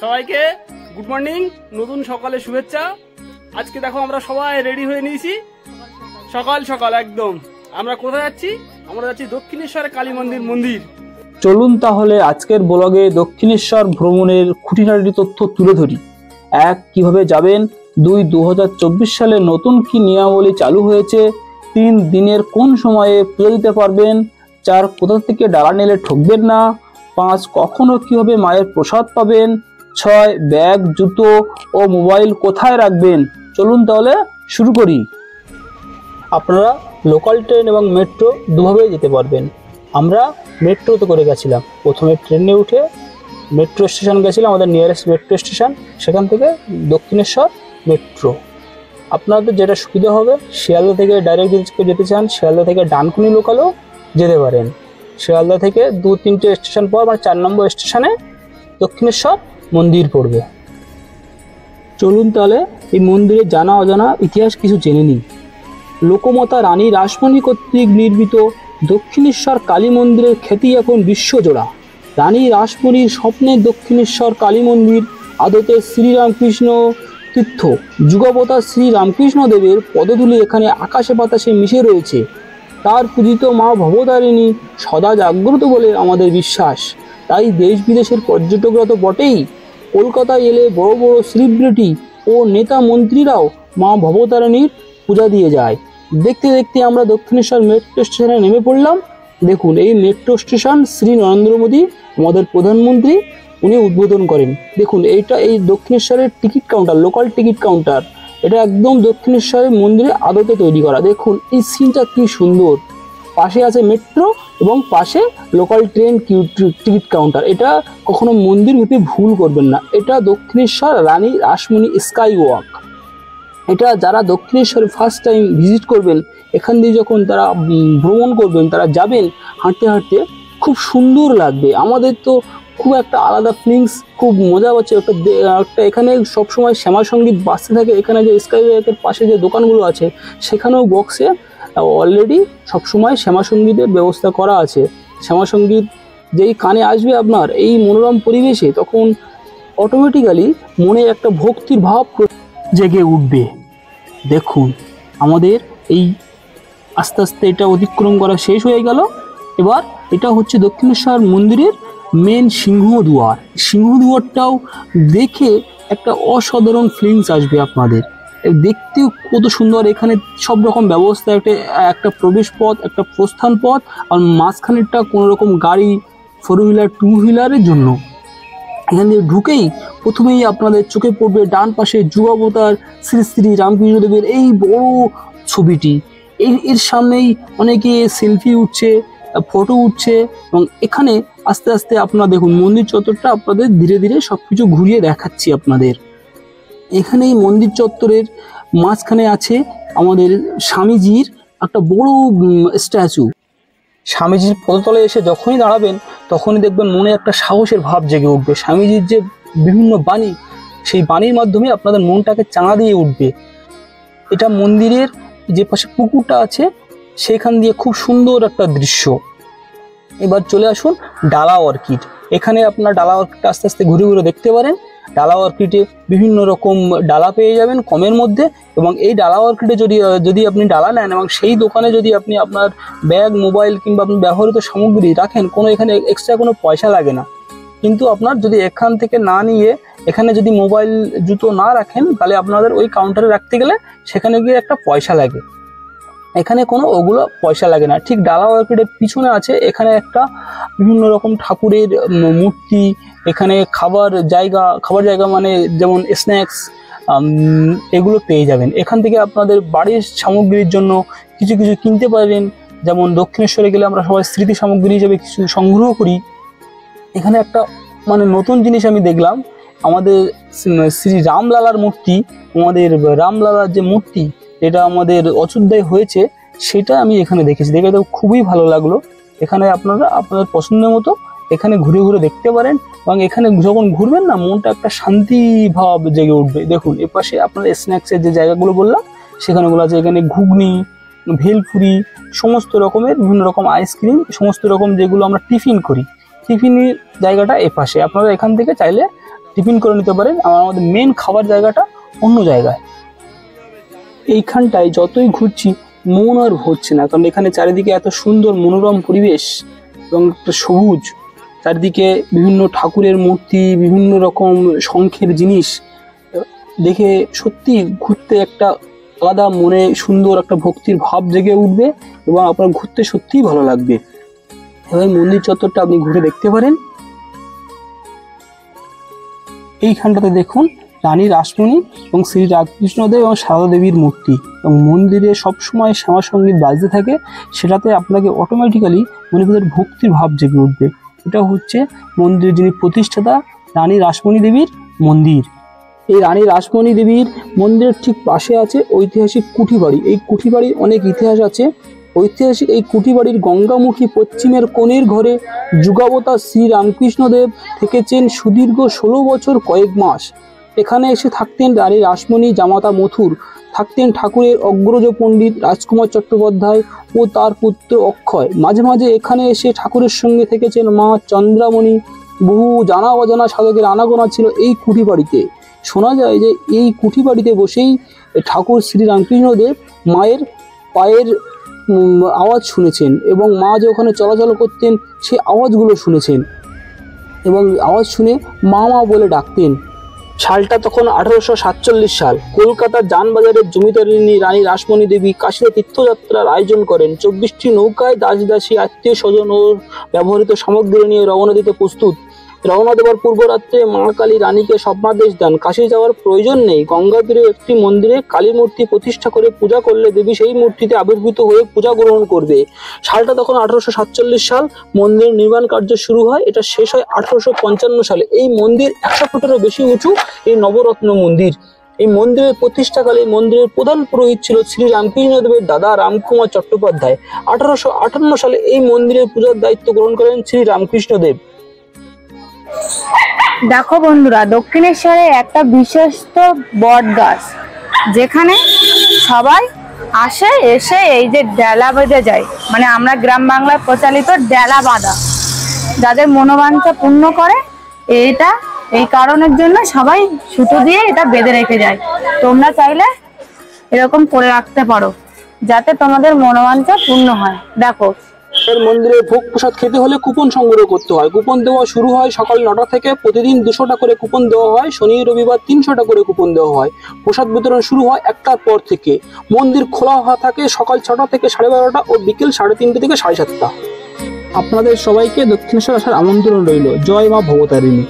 সবাইকে good morning, নতুন সকালে শুভেচ্ছা। আজকে দেখো আমরা সবাই রেডি হয়ে নিয়েছি, সকাল সকাল একদম। আমরা কোথায় যাচ্ছি? আমরা যাচ্ছি দক্ষিণেশ্বর কালী মন্দির। চলুন তাহলে আজকের ব্লগে দক্ষিণেশ্বর ভ্রমণের খুঁটিনাটি তথ্য তুলে ধরি। 1. কিভাবে যাবেন। 2. 2024 সালে নতুন কি নিয়মাবলী চালু হয়েছে। 3. দিনের কোন সময়ে পুজো দিতে পারবেন। 4. কোথা থেকে ডালা নিলে ঠকবেন না। 5. কখন ও কিভাবে মায়ের প্রসাদ পাবেন। 6. ব্যাগ, জুতো ও মোবাইল কোথায় রাখবেন। চলুন তাহলে শুরু করি। আপনারা লোকাল ট্রেন এবং মেট্রো দুভাবেই যেতে পারবেন। আমরা মেট্রোতে করে গেছিলাম। প্রথমে ট্রেনে উঠে মেট্রো স্টেশন গেছিলাম, আমাদের নিয়ারেস্ট মেট্রো স্টেশন, সেখান থেকে দক্ষিণেশ্বর মেট্রো। আপনাদের যেটা সুবিধা হবে, শিয়ালদা থেকে ডাইরেক্ট যেতে চান, শিয়ালদা থেকে ডানকুনি লোকালও যেতে পারেন। শিয়ালদা থেকে 2-3টে স্টেশন পর, মানে 4 নম্বর স্টেশনে দক্ষিণেশ্বর মন্দির পড়বে। চলুন তাহলে এই মন্দিরের জানা অজানা ইতিহাস কিছু জেনে নিই। লোকমাতা রানী রাসমণি কর্তৃক নির্মিত দক্ষিণেশ্বর কালী মন্দিরের খ্যাতি এখন বিশ্বজোড়া। রানী রাসমণির স্বপ্নের দক্ষিণেশ্বর কালী মন্দির আদতে শ্রীরামকৃষ্ণ তীর্থ, যুগাবতার শ্রী রামকৃষ্ণ দেবের পদধূলি এখানে আকাশে বাতাসে মিশে রয়েছে। তার পূজিত মা ভবতারিণী সদা জাগ্রত বলে আমাদের বিশ্বাস। তাই দেশ বিদেশের পর্যটকরা তো বটেই, কলকাতায় এলে বড় বড় সেলিব্রিটি ও নেতা মন্ত্রীরাও মা ভবতারিণীর পূজা দিয়ে যায়। দেখতে দেখতে আমরা দক্ষিণেশ্বর মেট্রো স্টেশনে নেমে পড়লাম। দেখুন, এই মেট্রো স্টেশন শ্রী নরেন্দ্র মোদী, আমাদের প্রধানমন্ত্রী, উনি উদ্বোধন করেন। দেখুন, এই দক্ষিণেশ্বরের ticket counter, local ticket counter, এটা একদম দক্ষিণেশ্বরের মন্দিরে আদতে তৈরি করা। দেখুন এই সিনটা কি সুন্দর। পাশে আছে মেট্রো এবং পাশে লোকাল ট্রেন টিকিট কাউন্টার। এটা কখনো মন্দির ভেবে ভুল করবেন না, এটা দক্ষিণেশ্বর রানী রাসমণি স্কাই ওয়াক। এটা যারা দক্ষিণেশ্বরে ফার্স্ট টাইম ভিজিট করবেন, এখান দিয়ে যখন তারা ভ্রমণ করবেন, তারা যাবেন হাঁটতে হাঁটতে, খুব সুন্দর লাগবে। আমাদের তো খুব একটা আলাদা ফিলিংস, খুব মজা পাচ্ছে। একটা এখানে সবসময় শ্যামা সঙ্গীত বাজতে থাকে। এখানে যে স্কাই ওয়াকের পাশে যে দোকানগুলো আছে, সেখানেও বক্সে অলরেডি সবসময় শ্যামা সঙ্গীতের ব্যবস্থা করা আছে। শ্যামা সঙ্গীত যেই কানে আসবে আপনার এই মনোরম পরিবেশে, তখন অটোমেটিক্যালি মনে একটা ভক্তির ভাব জেগে উঠবে। দেখুন, আমাদের এই আস্তে আস্তে এটা অতিক্রম করা শেষ হয়ে গেল। এবার এটা হচ্ছে দক্ষিণেশ্বর মন্দিরের মেন সিংহদুয়ার। সিংহদুয়ারটাও দেখে একটা অসাধারণ ফিলিংস আসবে আপনাদের। দেখতেও কত সুন্দর। এখানে সব রকম ব্যবস্থা, একটা প্রবেশ পথ, একটা প্রস্থান পথ, আর মাঝখানেরটা কোনো রকম গাড়ি, 4 হুইলার 2 হুইলারের জন্য। এখান দিয়ে ঢুকেই প্রথমেই আপনাদের চোখে পড়বে ডান পাশে যুগাবতার শ্রী শ্রী রামকৃষ্ণ দেবের এই বড় ছবিটি। এর সামনেই অনেকে সেলফি উঠছে, ফটো উঠছে। এবং এখানে আস্তে আস্তে আপনারা দেখুন মন্দির চত্বরটা আপনাদের ধীরে ধীরে সবকিছু ঘুরিয়ে দেখাচ্ছি আপনাদের। এখানে এই মন্দির চত্বরের মাঝখানে আছে আমাদের স্বামীজির একটা বড় স্ট্যাচু। স্বামীজির পদতলে এসে যখনই দাঁড়াবেন, তখনই দেখবেন মনে একটা সাহসের ভাব জেগে উঠবে। স্বামীজির যে বিভিন্ন বাণী, সেই বাণীর মাধ্যমে আপনাদের মনটাকে চাঙা দিয়ে উঠবে। এটা মন্দিরের যে পাশে পুকুরটা আছে, সেখান দিয়ে খুব সুন্দর একটা দৃশ্য। এবার চলে আসুন ডালা অর্কিড। এখানে আপনার ডালা অর্কিডটা আস্তে আস্তে ঘুরে ঘুরে দেখতে পারেন। ডালা অর্কিডে বিভিন্ন রকম ডালা পেয়ে যাবেন কমের মধ্যে। এবং এই ডালা অর্কিডে যদি আপনি ডালা নেন এবং সেই দোকানে যদি আপনি আপনার ব্যাগ, মোবাইল কিংবা আপনি ব্যবহৃত সামগ্রী রাখেন, এখানে এক্সট্রা কোনো পয়সা লাগে না। কিন্তু আপনার যদি এখান থেকে না নিয়ে এখানে যদি মোবাইল, জুতো না রাখেন, তাহলে আপনাদের ওই কাউন্টারে রাখতে গেলে সেখানে গিয়ে একটা পয়সা লাগে। এখানে ওগুলো পয়সা লাগে না। ঠিক ডালা অর্কিডের পিছনে আছে এখানে একটা বিভিন্ন রকম ঠাকুরের মূর্তি। এখানে খাবার জায়গা মানে যেমন স্ন্যাক্স, এগুলো পেয়ে যাবেন। এখান থেকে আপনাদের বাড়ির সামগ্রীর জন্য কিছু কিছু কিনতে পারেন। যেমন দক্ষিণেশ্বরে গেলে আমরা সবাই স্মৃতি সামগ্রী হিসেবে কিছু সংগ্রহ করি। এখানে একটা মানে নতুন জিনিস আমি দেখলাম, আমাদের শ্রী রামলালার মূর্তি, আমাদের রামলালার যে মূর্তি, যেটা আমাদের অযোধ্যায় হয়েছে, সেটা আমি এখানে দেখেছি। দেখে তো খুবই ভালো লাগলো। এখানে আপনারা আপনাদের পছন্দের মতো এখানে ঘুরে ঘুরে দেখতে পারেন। এবং এখানে যখন ঘুরবেন না, মনটা একটা শান্তি ভাব জেগে উঠবে। দেখুন এপাশে আপনার স্ন্যাক্সের যে জায়গাগুলো বললাম, সেখানেগুলো আছে। এখানে ঘুগনি, ভেলপুরি, সমস্ত রকমের বিভিন্ন রকম আইসক্রিম, সমস্ত রকম যেগুলো আমরা টিফিন করি, টিফিনের জায়গাটা এপাশে। আপনারা এখান থেকে চাইলে টিফিন করে নিতে পারেন। আর আমাদের মেন খাবার জায়গাটা অন্য জায়গায়। এইখানটায় যতই ঘুরছি মন আর ভরছে না, কারণ এখানে চারিদিকে এত সুন্দর মনোরম পরিবেশ এবং একটা সবুজ, চারিদিকে বিভিন্ন ঠাকুরের মূর্তি, বিভিন্ন রকম শঙ্খের জিনিস দেখে সত্যি ঘুরতে একটা আলাদা মনে সুন্দর একটা ভক্তির ভাব জেগে উঠবে এবং আপনার ঘুরতে সত্যিই ভালো লাগবে। এবার মন্দির চত্বরটা আপনি ঘুরে দেখতে পারেন। এইখানটাতে দেখুন রানী রাসমণি এবং শ্রী রামকৃষ্ণদেব এবং সারদা দেবীর মূর্তি, এবং মন্দিরে সবসময় শ্যামা সঙ্গীত বাজতে থাকে, সেটাতে আপনাকে অটোমেটিক্যালি মনে ভিতরে ভক্তির ভাব জেগে উঠবে। এটা হচ্ছে মন্দিরের যিনি প্রতিষ্ঠাতা রানী রাসমণি দেবীর মন্দির। এই রানী রাসমণি দেবীর মন্দিরের ঠিক পাশে আছে ঐতিহাসিক কুঠিবাড়ি। এই কুঠিবাড়ির অনেক ইতিহাস আছে। ঐতিহাসিক এই কুঠিবাড়ির গঙ্গামুখী পশ্চিমের কোণের ঘরে যুগাবতার শ্রী রামকৃষ্ণদেব থেকেছেন সুদীর্ঘ 16 বছর কয়েক মাস। এখানে এসে থাকতেন রানী রাসমণি, জামাতা মথুর, থাকতেন ঠাকুরের অগ্রজ পণ্ডিত রাজকুমার চট্টোপাধ্যায় ও তার পুত্র অক্ষয়। মাঝে মাঝে এখানে এসে ঠাকুরের সঙ্গে থেকেছেন মা চন্দ্রামণি। বহু জানা অজানা সাধকের আনাগোনা ছিল এই কুঠিবাড়িতে। শোনা যায় যে এই কুঠিবাড়িতে বসেই ঠাকুর শ্রী রামকৃষ্ণদেব মায়ের পায়ের আওয়াজ শুনেছেন এবং মা যে ওখানে চলাচল করতেন সেই আওয়াজগুলো শুনেছেন এবং আওয়াজ শুনে মা মা বলে ডাকতেন। সালটা তখন 1847 সাল। কলকাতার যানবাজারের জমিদারিনী রানী রাসমণি দেবী কাশীতে তীর্থযাত্রার আয়োজন করেন। 24টি নৌকায় দাস দাসী, আত্মীয় স্বজন ও ব্যবহৃত সামগ্রী নিয়ে রওনা দিতে প্রস্তুত। রওনা দেওয়ার পূর্বরাত্রে মা কালী রানীকে স্বপ্নাদেশ দেন, কাশী যাওয়ার প্রয়োজন নেই, গঙ্গা তীরে একটি মন্দিরে কালী মূর্তি প্রতিষ্ঠা করে পূজা করলে দেবী সেই মূর্তিতে আবির্ভূত হয়ে পূজা গ্রহণ করবে। সালটা তখন 1847 সাল। মন্দিরের নির্মাণ কার্য শুরু হয়, এটা শেষ হয় 1855 সালে। এই মন্দির 100 ফুটেরও বেশি উঁচু, এই নবরত্ন মন্দির। এই মন্দিরের প্রতিষ্ঠাকালে মন্দিরের প্রধান পুরোহিত ছিল শ্রী রামকৃষ্ণদেবের দাদা রামকুমার চট্টোপাধ্যায়। 1858 সালে এই মন্দিরের পূজার দায়িত্ব গ্রহণ করেন শ্রী রামকৃষ্ণদেব। দেখো বন্ধুরা, দক্ষিণেশ্বরে একটা বিশ্বস্ত বট গাছ, যেখানে সবাই আসে, এসে এই যে ডেলা বেঁধে যায়, মানে আমরা গ্রাম বাংলায় প্রচলিত ডেলা বাঁধা, যাদের মনোবাঞ্ছা পূর্ণ করে, এইটা এই কারণের জন্য সবাই সুতো দিয়ে এটা বেঁধে রেখে যায়। তোমরা চাইলে এরকম করে রাখতে পারো যাতে তোমাদের মনোবাঞ্ছা পূর্ণ হয়। দেখো, মন্দিরে ভোগ প্রসাদ খেতে হলে কুপন সংগ্রহ করতে হয়। কুপন দেওয়া শুরু হয় সকাল 9টা থেকে। প্রতিদিন 200টা করে কুপন দেওয়া হয়। শনি রবিবার 300টা করে কুপন দেওয়া হয়। প্রসাদ বিতরণ শুরু হয় 1টার পর থেকে। মন্দির খোলা থাকে সকাল 6টা থেকে 12:30 ও বিকেল 3:30 থেকে 7:30। আপনাদের সবাইকে দক্ষিণেশ্বর আসার আমন্ত্রণ রইল। জয় মা ভবতারিণী।